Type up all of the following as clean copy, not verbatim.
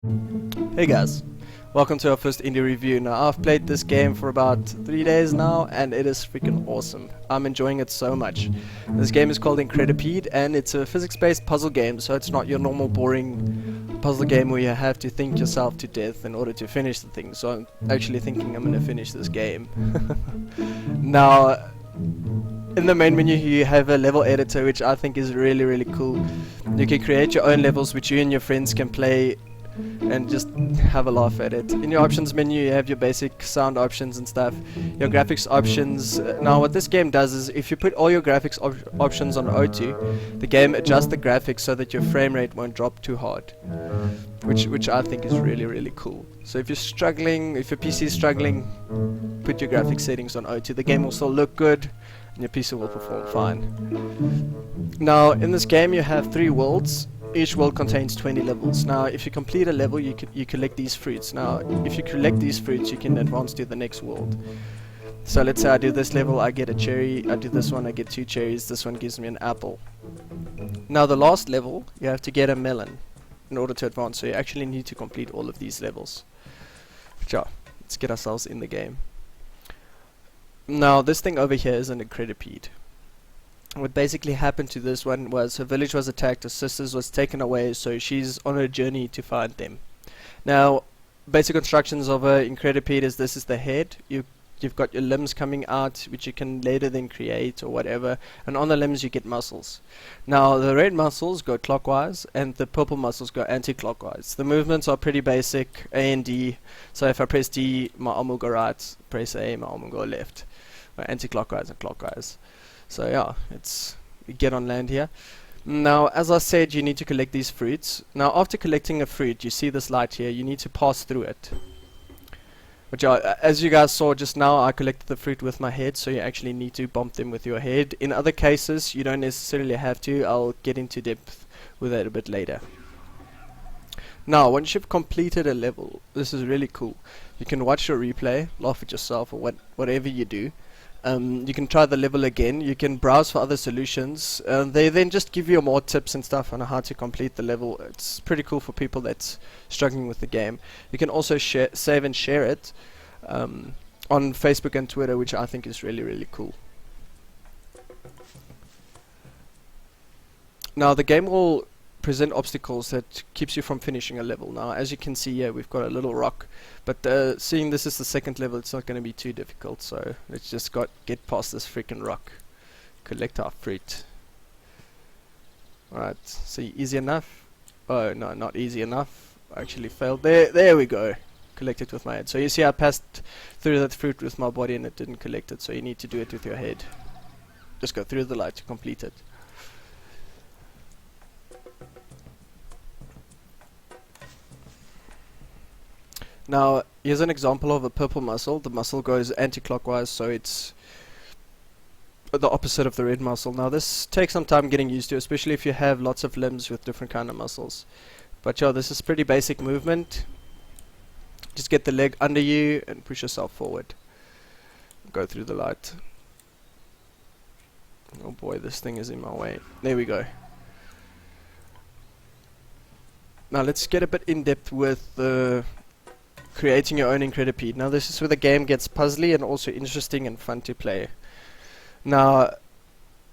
Hey guys, welcome to our first indie review. Now I've played this game for about 3 days now and it is freaking awesome. I'm enjoying it so much. This game is called Incredipede and it's a physics-based puzzle game, so it's not your normal boring puzzle game where you have to think yourself to death in order to finish the thing. So I'm actually thinking I'm gonna finish this game. Now, in the main menu you have a level editor, which I think is really cool. You can create your own levels which you and your friends can play and just have a laugh at it. In your options menu you have your basic sound options and stuff, your graphics options. Now what this game does is if you put all your graphics options on O2, the game adjusts the graphics so that your frame rate won't drop too hard, which I think is really cool. So if you're struggling, if your PC is struggling, put your graphics settings on O2. The game will still look good and your PC will perform fine. Now in this game you have 3 worlds. Each world contains 20 levels. Now if you complete a level you collect these fruits. Now if you collect these fruits you can advance to the next world. So let's say I do this level, I get a cherry. I do this one, I get 2 cherries. This one gives me an apple. Now the last level you have to get a melon in order to advance, so you actually need to complete all of these levels. So let's get ourselves in the game. Now this thing over here is an Incredipede. What basically happened to this one was her village was attacked, her sisters was taken away, so she's on a journey to find them. Now, basic instructions of a Incredipede is this is the head. You've got your limbs coming out, which you can later then create or whatever, and on the limbs you get muscles. Now, the red muscles go clockwise, and the purple muscles go anti-clockwise. The movements are pretty basic, A and D. So if I press D, my arm will go right. Press A, my arm will go left. Anti-clockwise and clockwise. So yeah, we get on land here. Now, as I said, you need to collect these fruits. Now, after collecting a fruit, you see this light here, you need to pass through it. But yeah, as you guys saw just now, I collected the fruit with my head, so you actually need to bump them with your head. In other cases, you don't necessarily have to. I'll get into depth with that a bit later. Now, once you've completed a level, this is really cool. You can watch your replay, laugh at yourself, or whatever you do. You can try the level again. You can browse for other solutions. They then just give you more tips and stuff on how to complete the level. It's pretty cool for people that's struggling with the game. You can also save and share it on Facebook and Twitter, which I think is really cool. Now the game will present obstacles that keeps you from finishing a level. Now as you can see here, we've got a little rock, but seeing this is the second level, it's not going to be too difficult, so let's just get past this freaking rock, collect our fruit. Alright, see, easy enough? Oh no, not easy enough. I actually failed. There we go. Collect it with my head. So you see I passed through that fruit with my body and it didn't collect it, so you need to do it with your head. Just go through the light to complete it. Now, here's an example of a purple muscle. The muscle goes anti-clockwise, so it's the opposite of the red muscle. Now, this takes some time getting used to, especially if you have lots of limbs with different kind of muscles. But yeah, this is pretty basic movement. Just get the leg under you and push yourself forward. Go through the light. Oh boy, this thing is in my way. There we go. Now, let's get a bit in depth with the creating your own Incredipede. Now this is where the game gets puzzly and also interesting and fun to play. Now,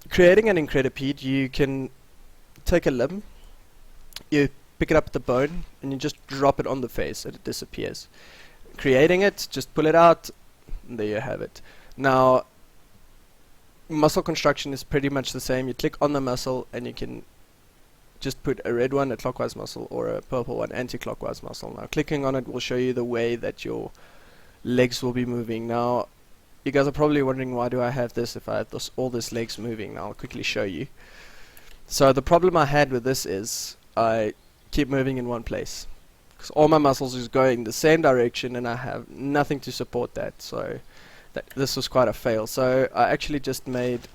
creating an Incredipede, you can take a limb, you pick it up at the bone, and you just drop it on the face and it disappears. Creating it, just pull it out, and there you have it. Now, muscle construction is pretty much the same. You click on the muscle and you can just put a red one, a clockwise muscle, or a purple one, anti-clockwise muscle. Now clicking on it will show you the way that your legs will be moving. Now you guys are probably wondering, why do I have this if I have all this legs moving? Now I'll quickly show you. So the problem I had with this is I keep moving in one place because all my muscles is going the same direction and I have nothing to support that, so this was quite a fail. So I actually just made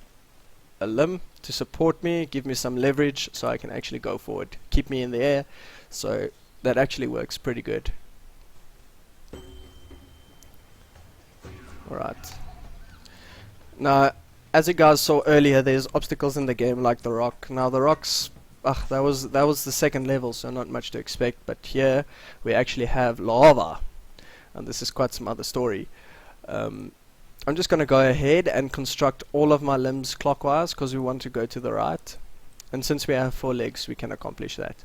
a limb to support me, give me some leverage so I can actually go forward, keep me in the air, so that actually works pretty good. Alright, now as you guys saw earlier, there's obstacles in the game like the rock. Now the rocks that was the second level, so not much to expect. But here we actually have lava, and this is quite some other story. I'm just going to go ahead and construct all of my limbs clockwise because we want to go to the right, and since we have 4 legs we can accomplish that.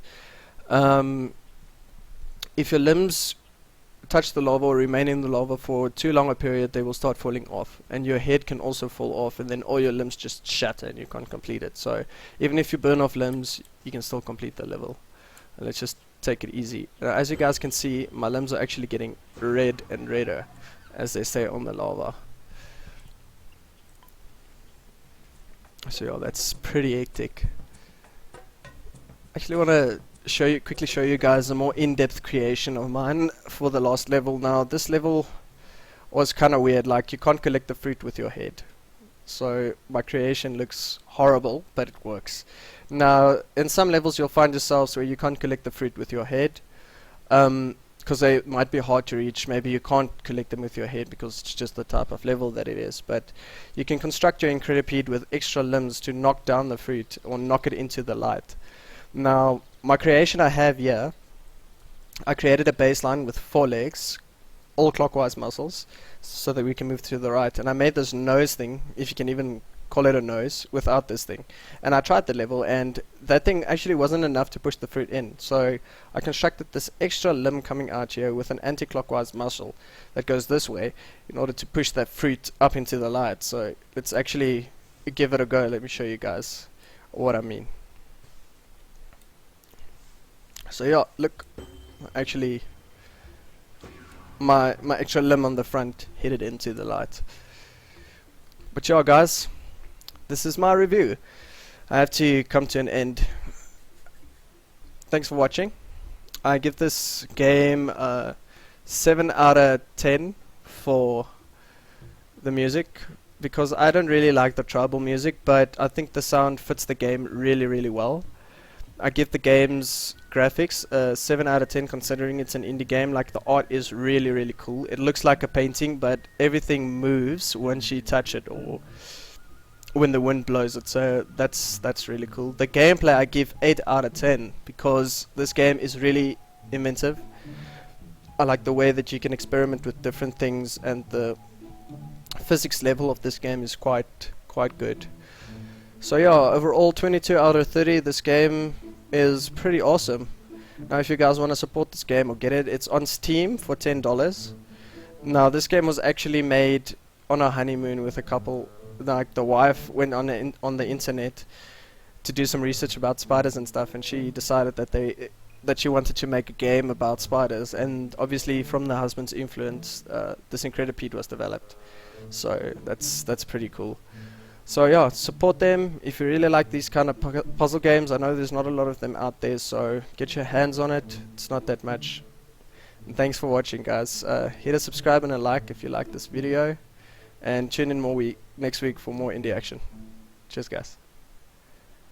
If your limbs touch the lava or remain in the lava for too long a period, they will start falling off, and your head can also fall off, and then all your limbs just shatter and you can't complete it. So even if you burn off limbs, you can still complete the level. And let's just take it easy. As you guys can see, my limbs are actually getting red and redder as they stay on the lava. So yeah, that's pretty hectic. Actually want to quickly show you guys a more in-depth creation of mine for the last level. Now this level was kind of weird, like you can't collect the fruit with your head, so my creation looks horrible, but it works. Now in some levels you'll find yourselves where you can't collect the fruit with your head because they might be hard to reach. Maybe you can't collect them with your head because it's just the type of level that it is, but you can construct your Incredipede with extra limbs to knock down the fruit or knock it into the light. Now my creation I have here, I created a baseline with 4 legs, all clockwise muscles, so that we can move to the right, and I made this nose thing, if you can even call it a nose, without this thing. And I tried the level, and that thing actually wasn't enough to push the fruit in, so I constructed this extra limb coming out here with an anti-clockwise muscle that goes this way in order to push that fruit up into the light. So let's actually give it a go. Let me show you guys what I mean. So yeah, look, actually my extra limb on the front headed into the light. But yeah guys, this is my review. I have to come to an end. Thanks for watching. I give this game 7 out of 10 for the music, because I don't really like the tribal music, but I think the sound fits the game really well. I give the game's graphics a 7 out of 10 considering it's an indie game. Like, the art is really cool. It looks like a painting, but everything moves once you touch it or when the wind blows it, so that's really cool. The gameplay I give 8 out of 10 because this game is really inventive. I like the way that you can experiment with different things, and the physics level of this game is quite good. So yeah, overall 22 out of 30. This game is pretty awesome. Now if you guys want to support this game or get it, it's on Steam for $10. Now this game was actually made on a honeymoon with a couple. Like, the wife went on the internet to do some research about spiders and stuff, and she decided that she wanted to make a game about spiders, and obviously from the husband's influence this Incredipede was developed. So that's pretty cool. So yeah, support them if you really like these kind of puzzle games. I know there's not a lot of them out there, so get your hands on it. It's not that much. And thanks for watching guys. Hit a subscribe and a like if you like this video, and tune in next week for more indie action. Cheers guys.